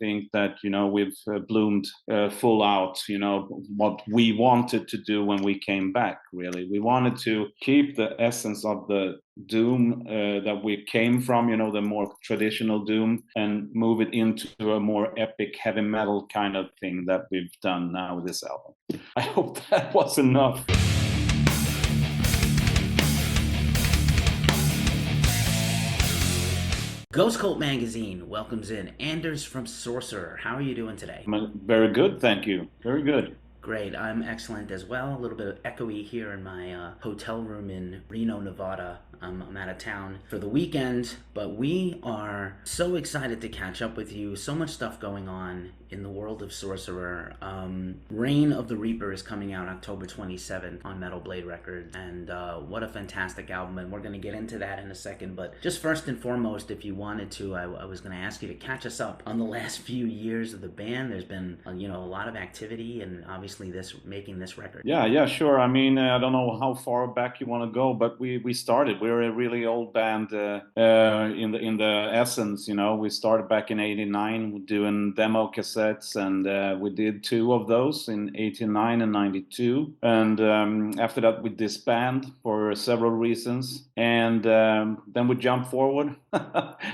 think that, we've bloomed full out, what we wanted to do when we came back, really. We wanted to keep the essence of the Doom that we came from, the more traditional Doom, and move it into a more epic heavy metal kind of thing that we've done now with this album. I hope that was enough. Ghost Cult Magazine welcomes in Anders from Sorcerer. How are you doing today? Very good, thank you. Very good. Great, I'm excellent as well. A little bit of echoey here in my hotel room in Reno, Nevada. I'm out of town for the weekend, but we are so excited to catch up with you. So much stuff going on in the world of Sorcerer. Reign of the Reaper is coming out October 27th on Metal Blade Records, and what a fantastic album, and we're going to get into that in a second. But just first and foremost, if you wanted to, I was going to ask you to catch us up on the last few years of the band. There's been a lot of activity, and obviously making this record. Yeah, sure. I mean, I don't know how far back you want to go, but we started. We're a really old band in the essence. We started back in '89 doing demo cassettes, and we did 2 of those in '89 and '92. And after that, we disbanded for several reasons, and then we jumped forward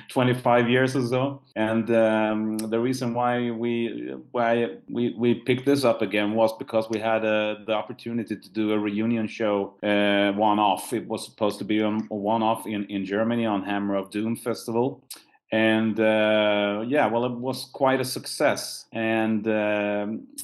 25 years or so. And the reason why we picked this up again was because we had the opportunity to do a reunion show, one-off. It was supposed to be a one-off in Germany on Hammer of Doom Festival. And it was quite a success. And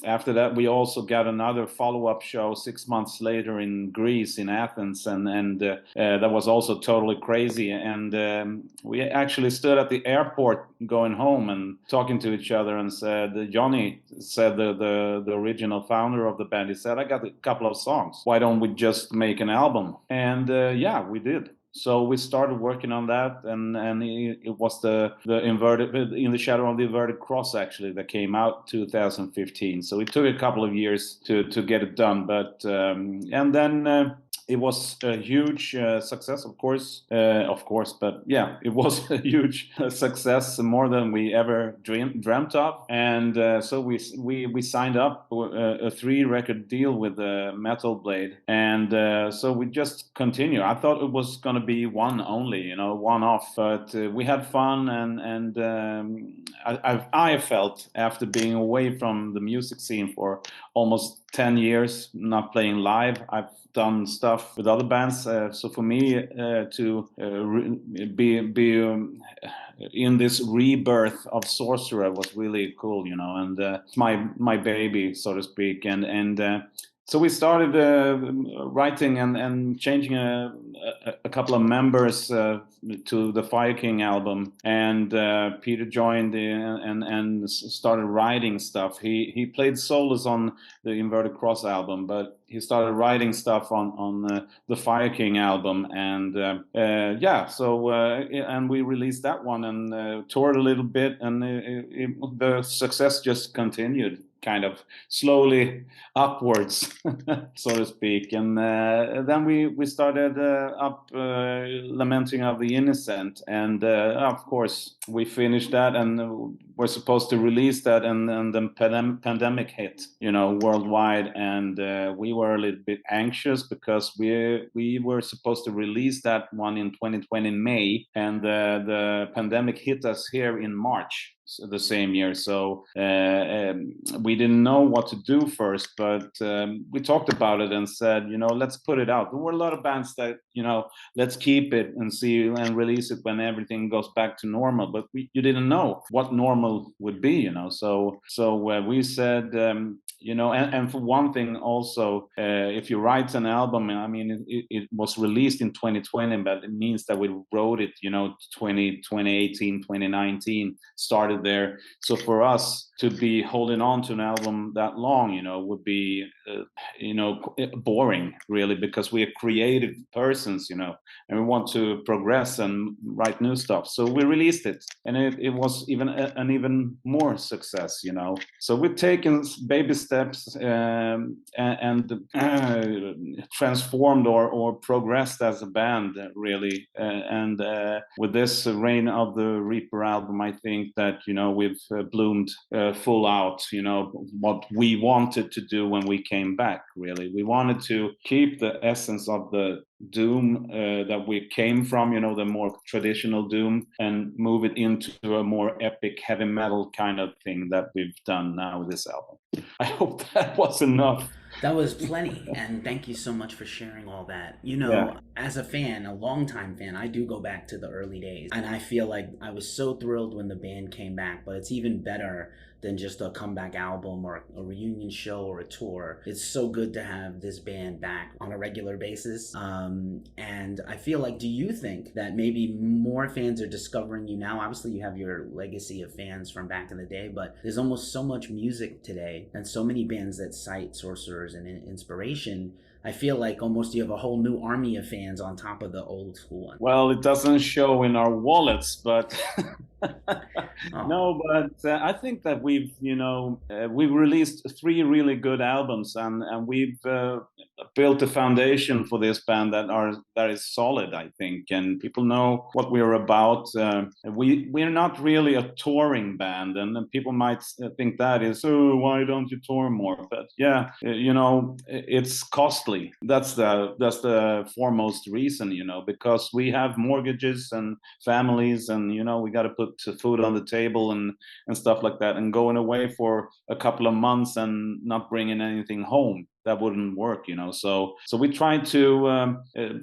after that, we also got another follow-up show 6 months later in Greece, in Athens, and that was also totally crazy. And we actually stood at the airport going home and talking to each other, and said, Johnny said, the original founder of the band, he said, I got a couple of songs. Why don't we just make an album? And we did. So we started working on that, and it was the inverted, In the Shadow of the Inverted Cross, actually, that came out 2015. So it took a couple of years to get it done, but and then it was a huge success, of course, but yeah, it was a huge success, more than we ever dreamt of. And so we signed up a 3-record deal with Metal Blade, and so we just continue. I thought it was going to be one only, one off, but we had fun, and I felt, after being away from the music scene for almost 10 years, not playing live, I've done stuff with other bands. So for me to be in this rebirth of Sorcerer was really cool, and it's my baby, so to speak. And so we started writing and changing a couple of members to the Fire King album, and Peter joined and started writing stuff. He played solos on the Inverted Cross album, but he started writing stuff on the Fire King album, and and we released that one and toured a little bit, and the success just continued, kind of slowly upwards, so to speak. And then we started up Lamenting of the Innocent, and of course we finished that, and we're supposed to release that, and the pandemic hit, worldwide, and we were a little bit anxious, because we were supposed to release that one in 2020 May, and the pandemic hit us here in March the same year. So we didn't know what to do first, but we talked about it and said, let's put it out. There were a lot of bands that, let's keep it and see and release it when everything goes back to normal. But you didn't know what normal would be, So we said, and for one thing also, if you write an album, I mean, it was released in 2020, but it means that we wrote it, 2018, 2019, started there. So for us to be holding on to an album that long, would be, boring, really, because we are creative persons, and we want to progress and write new stuff. So we released it, and it was even an even more success, you know. So we've taken baby steps and transformed or progressed as a band, really. And with this Reign of the Reaper album, I think that, you know, we've bloomed full out, you know, what we wanted to do when we came back, really. We wanted to keep the essence of the doom that we came from, you know, the more traditional doom, and move it into a more epic heavy metal kind of thing that we've done now with this album. I hope that was enough. That was plenty, and thank you so much for sharing all that. You know, Yeah. as a fan, a longtime fan, I do go back to the early days, and I feel like I was so thrilled when the band came back, but it's even better than just a comeback album or a reunion show or a tour. It's so good to have this band back on a regular basis. And I feel like, do you think that maybe more fans are discovering you now? Obviously, you have your legacy of fans from back in the day, but there's almost so much music today and so many bands that cite Sorcerers and inspiration. I feel like almost you have a whole new army of fans on top of the old school one. Well, it doesn't show in our wallets, but Oh. no, but I think that we've released 3 really good albums, and we've built a foundation for this band that is solid, I think, and people know what we're about. We're not really a touring band, and people might think that is, oh, why don't you tour more? But yeah, you know, it's costly. That's the foremost reason, you know, because we have mortgages and families, and you know, we got to put food on the table and stuff like that, and going away for a couple of months and not bringing anything home, that wouldn't work, you know. So we try to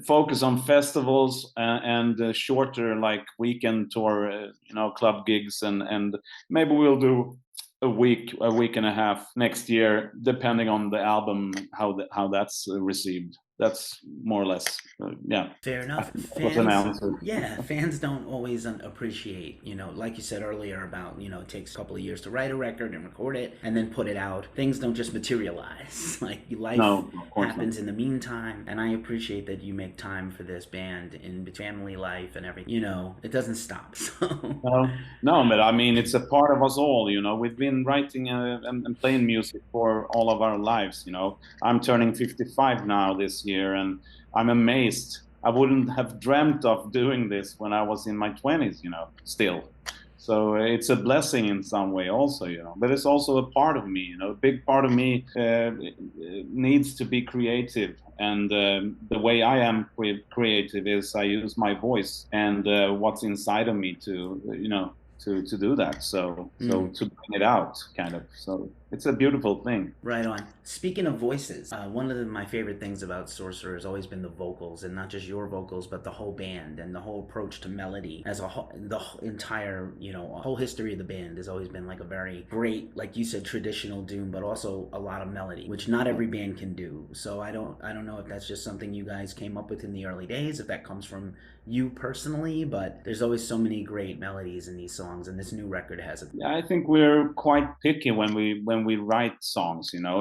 focus on festivals and shorter, like weekend tour, you know, club gigs, and maybe we'll do a week and a half next year, depending on the album, how that's received. That's more or less, yeah. Fair enough. What's an Fans, answer? yeah, fans don't always appreciate, you know, like you said earlier about, you know, it takes a couple of years to write a record and record it and then put it out. Things don't just materialize. Like life No, of course happens in the meantime. And I appreciate that you make time for this band in family life and everything. You know, it doesn't stop. So, no, but I mean, it's a part of us all, you know. We've been writing and playing music for all of our lives, you know. I'm turning 55 now this year, and I'm amazed. I wouldn't have dreamt of doing this when I was in my 20s, you know, still. So it's a blessing in some way also, you know, but it's also a part of me, you know. A big part of me needs to be creative, and the way I am creative is I use my voice and what's inside of me to, you know, to do that. So to bring it out, kind of. So it's a beautiful thing. right on. Speaking of voices, one of my favorite things about Sorcerer has always been the vocals, and not just your vocals, but the whole band and the whole approach to melody as a whole. The entire, you know, whole history of the band has always been like a very great, like you said, traditional doom, but also a lot of melody, which not every band can do. So I don't know if that's just something you guys came up with in the early days, if that comes from you personally, but there's always so many great melodies in these songs, and this new record has it. Yeah, I think we're quite picky when we write songs, you know.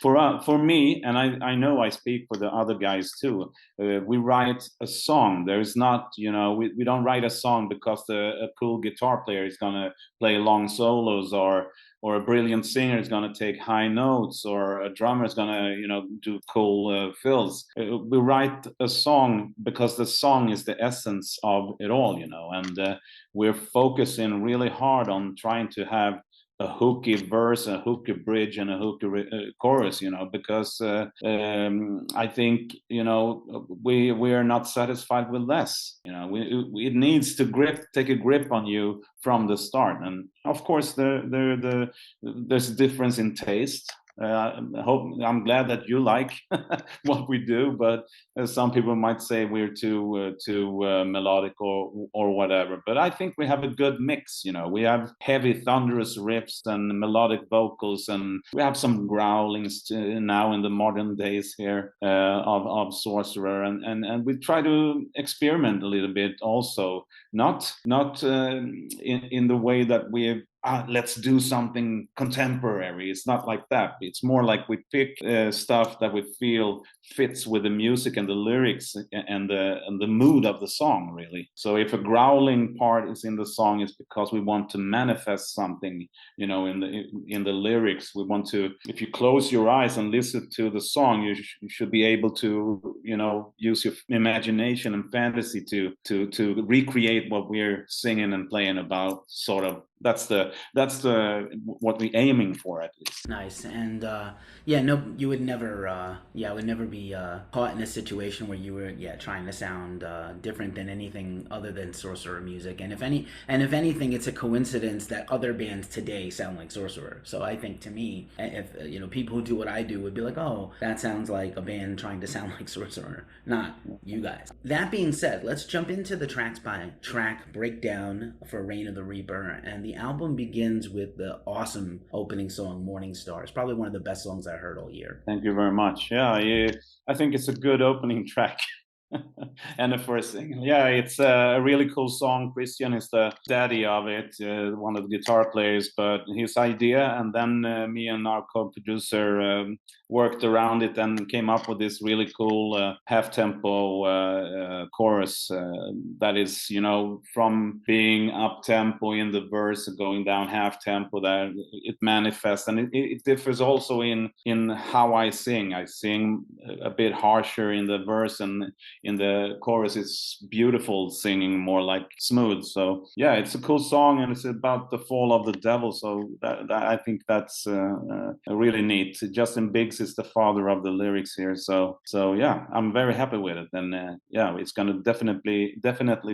For me, and I know I speak for the other guys too. We write a song. There's not, you know, we don't write a song because a cool guitar player is gonna play long solos, or a brilliant singer is going to take high notes, or a drummer is going to, you know, do cool fills. We write a song because the song is the essence of it all, you know, and we're focusing really hard on trying to have a hooky verse, a hooky bridge, and a hooky chorus, you know, because I think, you know, we are not satisfied with less. You know, it needs to take a grip on you from the start. And of course, there's a difference in taste. I'm glad that you like what we do, but some people might say we're too melodic or whatever. But I think we have a good mix. You know, we have heavy, thunderous riffs and melodic vocals, and we have some growlings now in the modern days here of Sorcerer, and we try to experiment a little bit also, not in the way that let's do something contemporary. It's not like that. It's more like we pick stuff that we feel fits with the music and the lyrics and the mood of the song, really. So if a growling part is in the song, it's because we want to manifest something, you know, in the lyrics. We want to, if you close your eyes and listen to the song, you should be able to, you know, use your imagination and fantasy to recreate what we're singing and playing about, sort of. That's the what we're aiming for, at least. Nice. And yeah, no, you would never I would never be caught in a situation where you were trying to sound different than anything other than Sorcerer music. And if anything, it's a coincidence that other bands today sound like Sorcerer. So I think, to me, if you know, people who do what I do would be like, oh, that sounds like a band trying to sound like Sorcerer, not you guys. That being said, let's jump into the tracks by track breakdown for Reign of the Reaper. And the album begins with the awesome opening song, Morning Star. It's probably one of the best songs I heard all year. Thank you very much. Yeah, I think it's a good opening track. And the first thing, yeah, it's a really cool song. Kristian is the daddy of it, one of the guitar players, but his idea, and then me and our co-producer worked around it and came up with this really cool half-tempo chorus that is, you know, from being up-tempo in the verse going down half-tempo, that it manifests, and it differs also in how I sing. I sing a bit harsher in the verse, and in the chorus it's beautiful singing, more like smooth. So yeah, it's a cool song, and it's about the fall of the devil. So that I think that's really neat. Justin Biggs is the father of the lyrics here. So yeah, I'm very happy with it, and yeah, it's gonna definitely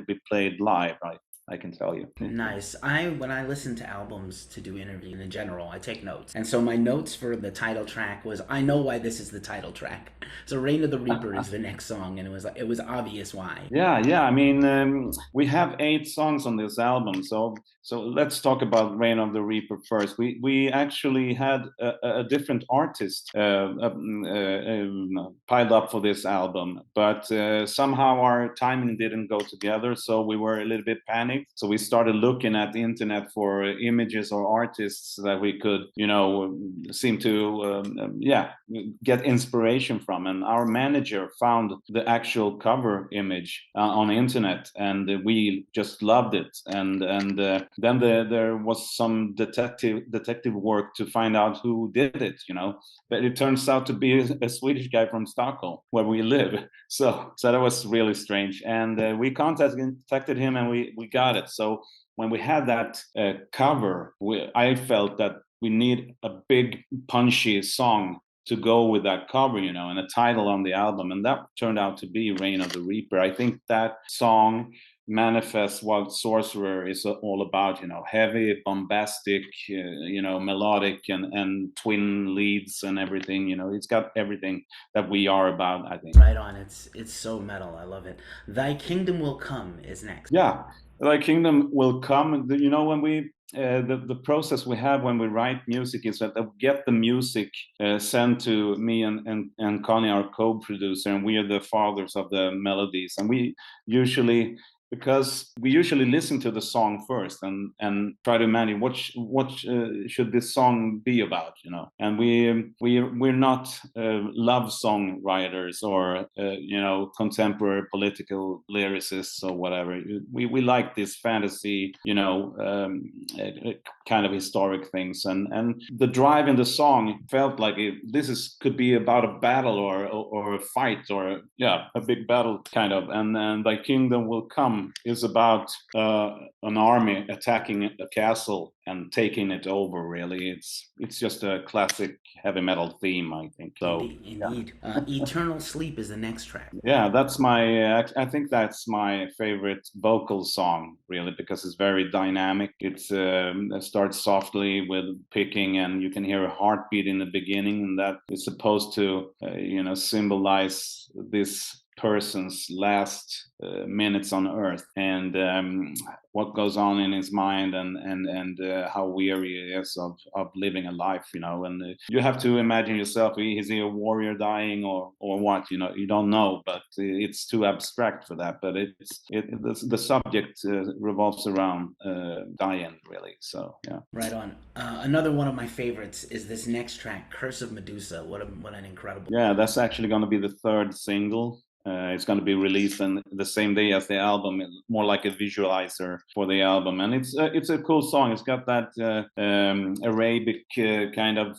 be played live, right? I can tell you. Nice. When I listen to albums to do interviews in general, I take notes. And so my notes for the title track was, I know why this is the title track. So Reign of the Reaper is the next song, and it was obvious why. Yeah. I mean, we have 8 songs on this album, so let's talk about Reign of the Reaper first. We actually had a different artist piled up for this album, but somehow our timing didn't go together, so we were a little bit panicked. So we started looking at the internet for images or artists that we could, you know, seem to get inspiration from. And our manager found the actual cover image on the internet, and we just loved it. And then there was some detective work to find out who did it, you know. But it turns out to be a Swedish guy from Stockholm, where we live. So that was really strange. And we contacted him, and we got it. So when we had that cover, I felt that we need a big, punchy song to go with that cover, you know, and a title on the album. And that turned out to be Reign of the Reaper. I think that song manifests what Sorcerer is all about, you know, heavy, bombastic, you know, melodic, and twin leads and everything. You know, it's got everything that we are about, I think. Right on. It's so metal. I love it. Thy Kingdom Will Come is next. Yeah, Thy Kingdom Will Come. You know, when we the process we have when we write music is that we get the music sent to me and Connie, our co-producer, and we are the fathers of the melodies. And we usually listen to the song first and try to imagine what should this song be about, you know. And we're not love song writers or you know, contemporary political lyricists or whatever. We like this fantasy, you know, kind of historic things, and the drive in the song felt like could be about a battle or a fight, or a big battle kind of. And Thy Kingdom Will Come is about an army attacking a castle and taking it over. Really, it's just a classic heavy metal theme, I think. So indeed. Yeah. Eternal Sleep is the next track. Yeah, that's I think that's my favorite vocal song, really, because it's very dynamic. It starts softly with picking, and you can hear a heartbeat in the beginning, and that is supposed to you know, symbolize this person's last minutes on Earth, and what goes on in his mind, and how weary he is of living a life, you know. And you have to imagine yourself, is he a warrior dying or what, you know? You don't know, but it's too abstract for that. But the subject revolves around dying, really. So yeah. Right on. Another one of my favorites is this next track, Curse of Medusa. What an incredible... Yeah, that's actually going to be the third single. It's going to be released on the same day as the album, more like a visualizer for the album. And it's a cool song. It's got that Arabic kind of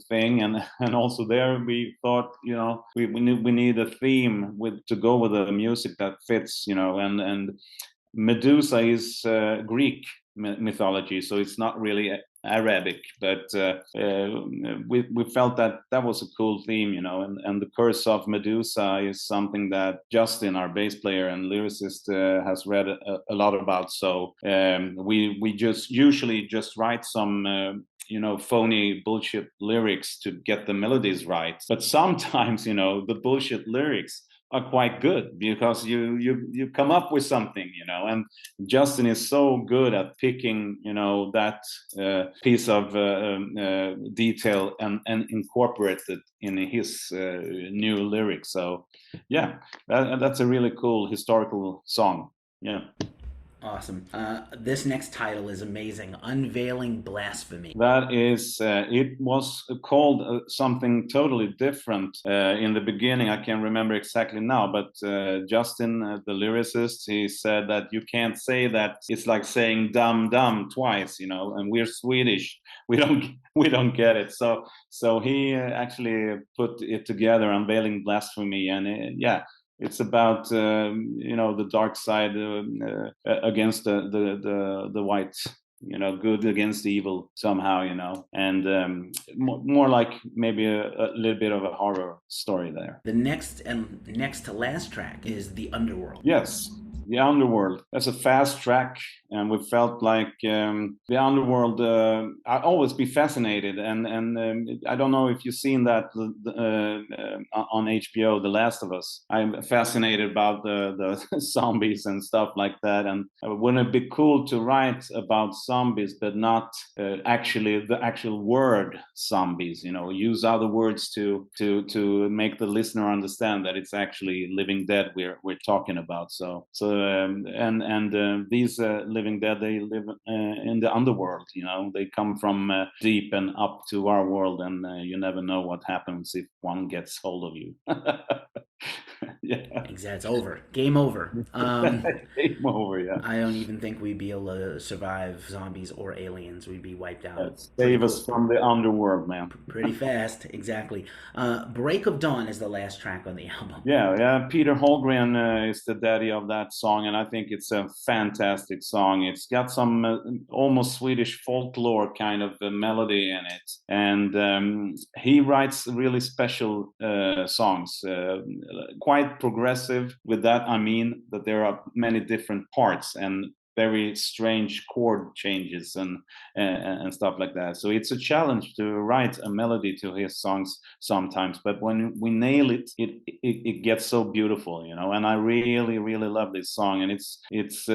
thing, and also there we thought, you know, we need a theme to go with the music that fits, you know. And Medusa is Greek mythology, so it's not really Arabic, but we felt that was a cool theme, you know. And the Curse of Medusa is something that Justin, our bass player and lyricist, has read a lot about. So we just usually just write some you know, phony bullshit lyrics to get the melodies right, but sometimes, you know, the bullshit lyrics are quite good because you come up with something, you know. And Justin is so good at picking, you know, that piece of detail and incorporate it in his new lyrics. So yeah, that's a really cool historical song. Yeah. Awesome. This next title is amazing. Unveiling Blasphemy. That is, it was called something totally different in the beginning. I can't remember exactly now, but Justin, the lyricist, he said that you can't say that. It's like saying "dum dum" twice, you know. And we're Swedish, we don't get it. So he actually put it together, Unveiling Blasphemy, and yeah. It's about you know, the dark side against the white, you know, good against evil somehow, you know. And more like maybe a little bit of a horror story there. The next to last track is The Underworld. Yes. The Underworld. That's a fast track, and we felt like the Underworld. I always be fascinated, and I don't know if you've seen that on HBO, The Last of Us. I'm fascinated about the zombies and stuff like that, and wouldn't it be cool to write about zombies, but not actually the actual word zombies? You know, use other words to make the listener understand that it's actually living dead we're talking about. So these living dead, they live in the underworld, you know. They come from deep and up to our world, and you never know what happens if one gets hold of you. Yeah. Exactly. It's over. Game over. Game over, yeah. I don't even think we'd be able to survive zombies or aliens. We'd be wiped out. Save us from the underworld, man. Pretty fast, exactly. Break of Dawn is the last track on the album. Yeah. Peter Hallgren is the daddy of that song, and I think it's a fantastic song. It's got some almost Swedish folklore kind of melody in it, and he writes really special songs, quite progressive. With that, I mean that there are many different parts and very strange chord changes and stuff like that. So it's a challenge to write a melody to his songs sometimes, but when we nail it, it gets so beautiful, you know. And I really love this song, and it's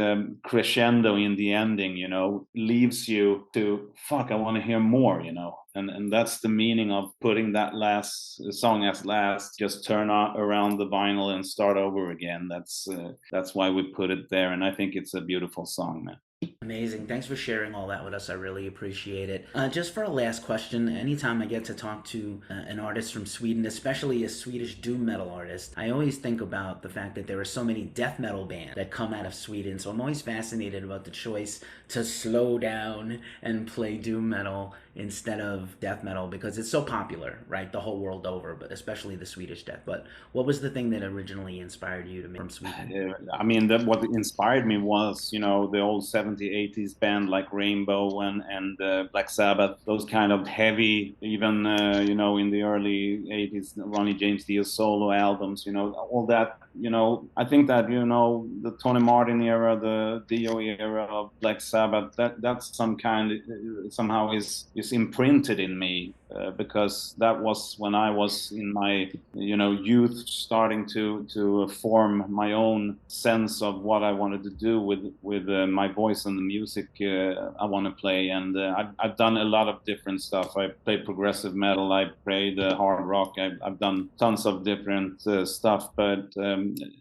crescendo in the ending, you know, leaves you to fuck, I want to hear more, you know. And that's the meaning of putting that last song as last. Just turn around the vinyl and start over again. That's why we put it there, and I think it's a beautiful song, man. Amazing. Thanks for sharing all that with us. I really appreciate it. Just for a last question, anytime I get to talk to an artist from Sweden, especially a Swedish doom metal artist, I always think about the fact that there are so many death metal bands that come out of Sweden. So I'm always fascinated about the choice to slow down and play doom metal instead of death metal, because it's so popular, right, the whole world over, but especially the Swedish death. But what was the thing that originally inspired you to make from Sweden? I mean, what inspired me was, you know, the old 70s, 80s band like Rainbow and Black Sabbath, those kind of heavy, even, you know, in the early 80s, Ronnie James Dio solo albums, you know, all that, you know. I think that, you know, the Tony Martin era, the Dio era of Black Sabbath, that's some kind, somehow is imprinted in me because that was when I was in my youth, starting to form my own sense of what I wanted to do with my voice and the music I want to play. And I've done a lot of different stuff. I played progressive metal, I played hard rock, I've done tons of different stuff, but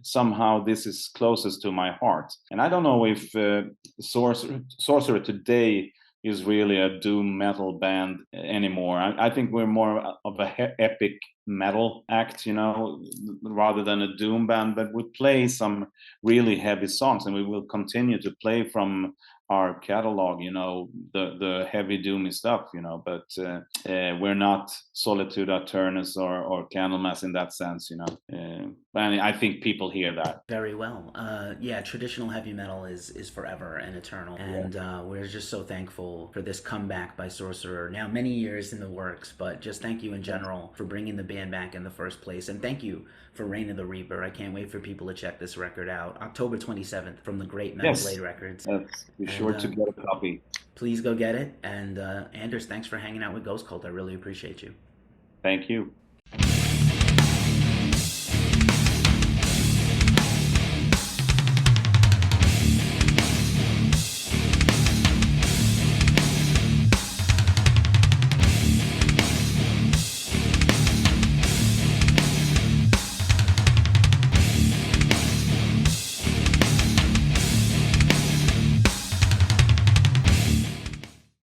somehow this is closest to my heart. And I don't know if Sorcerer today is really a doom metal band anymore. I think we're more of a epic metal act, rather than a doom band, but we play some really heavy songs, and we will continue to play from our catalog, the heavy doomy stuff, but we're not Solitude Aeternus or Candlemass in that sense, and I think people hear that very well. Yeah, traditional heavy metal is forever and eternal, and we're just so thankful for this comeback by Sorcerer. Now many years in the works, but just thank you in general for bringing the band back in the first place, and thank you for Reign of the Reaper. I can't wait for people to check this record out. October 27th from the great Metal Blade Records. Be sure to get a copy. Please go get it. And Anders, thanks for hanging out with Ghost Cult. I really appreciate you. Thank you.